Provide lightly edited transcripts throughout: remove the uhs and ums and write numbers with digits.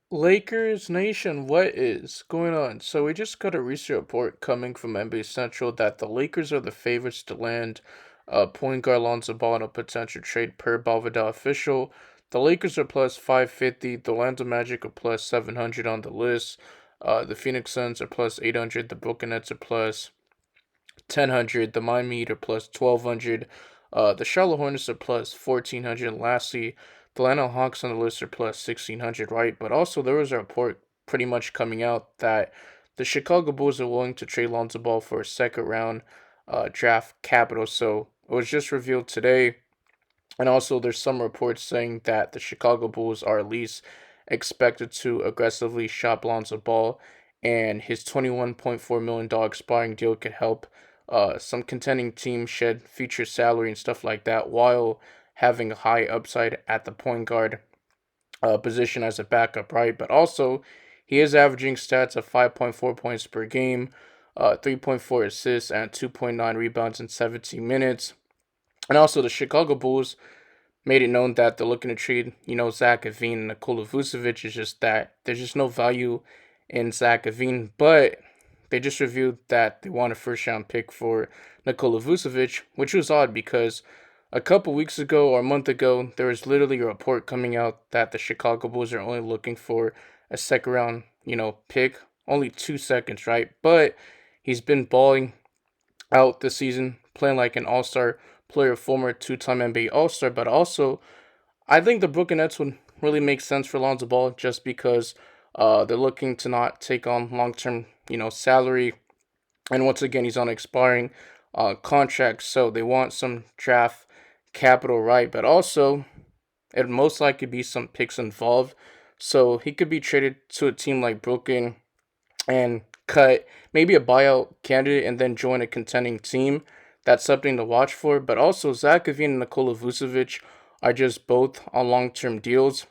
Lakers Nation, what is going on? So we just got a recent report coming from NBA Central that the Lakers are the favorites to land point guard Lonzo Ball in a potential trade per Bovada official. The Lakers are plus 550, the Orlando Magic are plus 700 on the list. The Phoenix Suns are plus 800, the Brooklyn Nets are plus 1000, the Miami Heat are plus 1200, the Charlotte Hornets are plus 1400, and lastly, the Atlanta Hawks on the list are plus 1600, right? But also, there was a report pretty much coming out that the Chicago Bulls are willing to trade Lonzo Ball for a second round draft capital. So it was just revealed today. And also, there's some reports saying that the Chicago Bulls are at least expected to aggressively shop Lonzo Ball, and his $21.4 million expiring deal could help some contending teams shed future salary and stuff like that while having a high upside at the point guard position as a backup, right? But also, he is averaging stats of 5.4 points per game, 3.4 assists, and 2.9 rebounds in 17 minutes. And also, the Chicago Bulls made it known that they're looking to trade, Zach LaVine and Nikola Vucevic. Is just that there's just no value in Zach LaVine, but they just revealed that they want a first round pick for Nikola Vucevic, which was odd because a couple weeks ago or a month ago, there was literally a report coming out that the Chicago Bulls are only looking for a second round, pick. Only 2 seconds, right? But he's been balling out this season, playing like an all star player, former two-time NBA All Star. But also, I think the Brooklyn Nets would really make sense for Lonzo Ball just because they're looking to not take on long term, salary. And once again, he's on expiring contract, so they want some draft capital, right? But also, it'd most likely be some picks involved. So he could be traded to a team like Brooklyn and cut maybe a buyout candidate and then join a contending team. That's something to watch for. But also, Zach LaVine and Nikola Vucevic are just both on long term deals.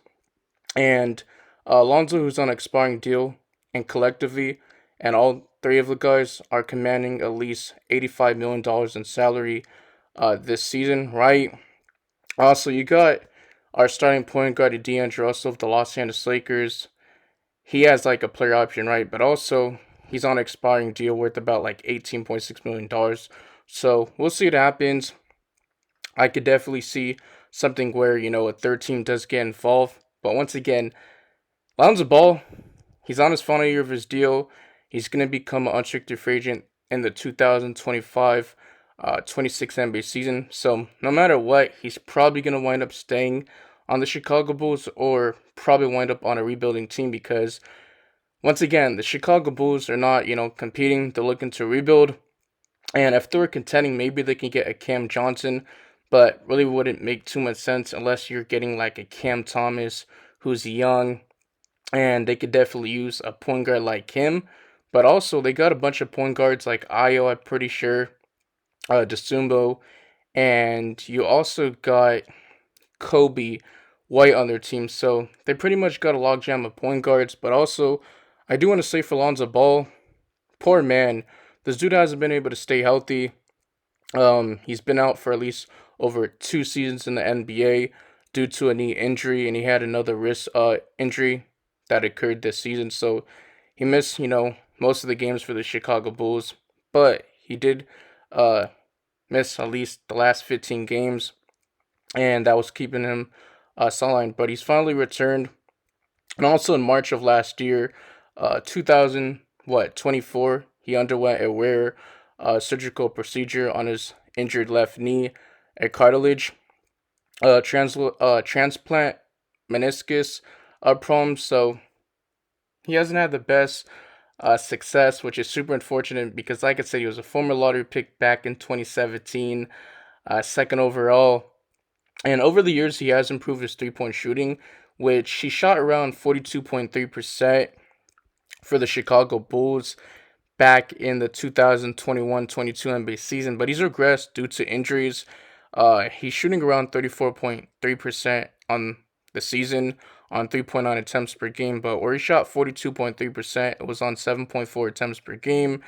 And Alonzo, who's on an expiring deal, and collectively, and all three of the guys are commanding at least $85 million in salary this season, right? Also, you got our starting point guard, D'Angelo Russell of the Los Angeles Lakers. He has like a player option, right? But also he's on an expiring deal worth about like $18.6 million. So we'll see what happens. I could definitely see something where, a third team does get involved. But once again, Lonzo Ball, he's on his final year of his deal. He's going to become an unrestricted free agent in the 2025 26 NBA season. So no matter what, he's probably going to wind up staying on the Chicago Bulls or probably wind up on a rebuilding team because once again, the Chicago Bulls are not, competing. They're looking to rebuild. And if they're contending, maybe they can get a Cam Johnson, but really wouldn't make too much sense unless you're getting like a Cam Thomas who's young, and they could definitely use a point guard like him. But also, they got a bunch of point guards like Ayo, I'm pretty sure, Desumbo, and you also got Kobe White on their team. So they pretty much got a logjam of point guards. But also, I do want to say for Lonzo Ball, poor man, this dude hasn't been able to stay healthy. He's been out for at least over 2 seasons in the NBA due to a knee injury, and he had another wrist injury that occurred this season. So he missed, most of the games for the Chicago Bulls, but he did uh miss at least the last 15 games, and that was keeping him sidelined. But he's finally returned, and also in March of last year, 2024, he underwent a rare surgical procedure on his injured left knee, a cartilage transplant meniscus problem. So he hasn't had the best success, which is super unfortunate because, like I said, he was a former lottery pick back in 2017, second overall. And over the years, he has improved his 3 point shooting, which he shot around 42.3% for the Chicago Bulls back in the 2021-22 NBA season, but he's regressed due to injuries. He's shooting around 34.3% on the season on 3.9 attempts per game, but where he shot 42.3%, it was on 7.4 attempts per game.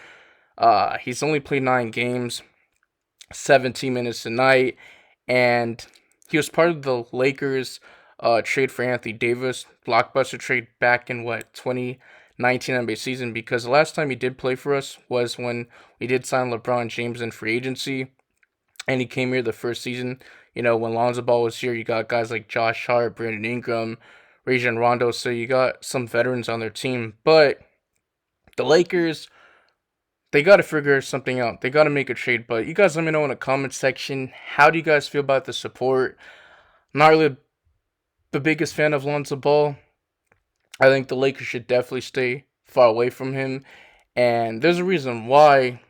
He's only played 9 games, 17 minutes a night, and he was part of the Lakers trade for Anthony Davis, blockbuster trade back in what 2019 NBA season, because the last time he did play for us was when we did sign LeBron James in free agency, and he came here the first season. When Lonzo Ball was here, you got guys like Josh Hart, Brandon Ingram, Rajon Rondo, so you got some veterans on their team. But the Lakers, they got to figure something out. They got to make a trade. But you guys let me know in the comment section, how do you guys feel about the support? I'm not really the biggest fan of Lonzo Ball. I think the Lakers should definitely stay far away from him. And there's a reason why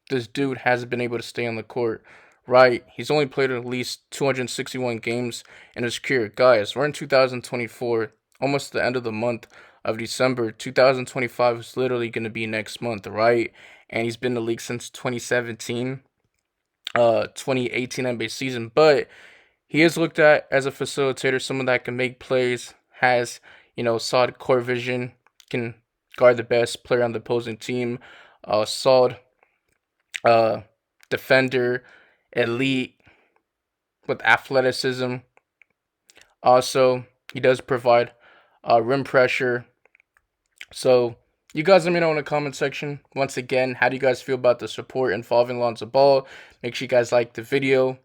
this dude hasn't been able to stay on the court, right? He's only played at least 261 games in his career. Guys, we're in 2024, almost the end of the month of December. 2025 is literally going to be next month, right? And he's been in the league since 2017, 2018 NBA season. But he is looked at as a facilitator, someone that can make plays, has, solid core vision, can guard the best player on the opposing team, solid uh, defender, elite with athleticism. Also, he does provide rim pressure. So, you guys let me know in the comment section. Once again, how do you guys feel about the support involving Lonzo Ball? Make sure you guys like the video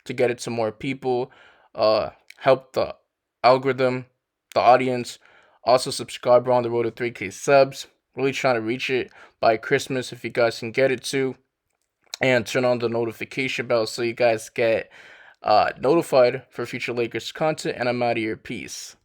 to get it to more people. Help the algorithm, the audience. Also, subscribe. We're on the road to 3K subs. Really trying to reach it by Christmas if you guys can get it to. And turn on the notification bell so you guys get notified for future Lakers content. And I'm out of here. Peace.